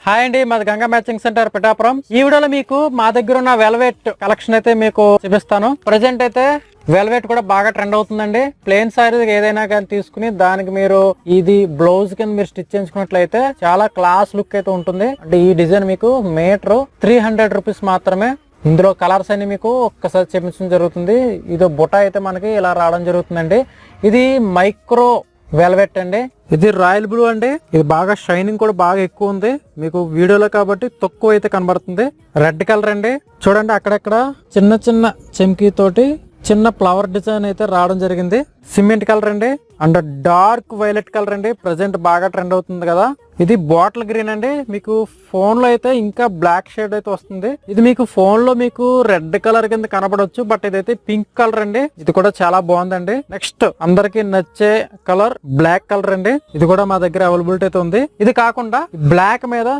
Hi అండి, మాది Ganga matching centre Pithapuram. ఈ వీడియోలో మీకు మా దగ్గర ఉన్న వెల్వెట్ కలెక్షన్ అయితే మీకు చూపిస్తాను. ప్రజెంట్ అయితే వెల్వెట్ కూడా బాగా ట్రెండ్ అవుతుందండి. ప్లెయిన్ సారీ ఏదైనా కానీ తీసుకుని దానికి మీరు ఇది బ్లౌజ్ కింద మీరు స్టిచ్ చేయించుకున్నట్లయితే చాలా క్లాస్ లుక్ అయితే ఉంటుంది. అంటే ఈ డిజైన్ మీకు మీటర్ 300 రూపీస్ మాత్రమే. ఇందులో కలర్స్ అన్ని మీకు ఒక్కసారి చూపించడం జరుగుతుంది. ఇది బుట్ట అయితే మనకి ఇలా రావడం జరుగుతుందండి. ఇది మైక్రో వెల్వెట్ అండి. ఇది రాయల్ బ్లూ అండి. ఇది బాగా షైనింగ్ కూడా బాగా ఎక్కువ ఉంది. మీకు వీడియోలో కాబట్టి తక్కువ అయితే కనబడుతుంది. రెడ్ కలర్ అండి. చూడండి అక్కడక్కడ చిన్న చిన్న చెంకీ తోటి చిన్న ఫ్లవర్ డిజైన్ అయితే రావడం జరిగింది. సిమెంట్ కలర్ అండి అండ్ డార్క్ వైలెట్ కలర్ అండి. ప్రజెంట్ బాగా ట్రెండ్ అవుతుంది కదా. ఇది బాటిల్ గ్రీన్ అండి. మీకు ఫోన్ లో అయితే ఇంకా బ్లాక్ షేడ్ అయితే వస్తుంది. ఇది మీకు ఫోన్ లో మీకు రెడ్ కలర్ కింద కనబడవచ్చు, బట్ ఇదైతే పింక్ కలర్ అండి. ఇది కూడా చాలా బాగుందండి. నెక్స్ట్ అందరికి నచ్చే కలర్ బ్లాక్ కలర్ అండి. ఇది కూడా మా దగ్గర అవైలబిలిటీ అయితే ఉంది. ఇది కాకుండా బ్లాక్ మీద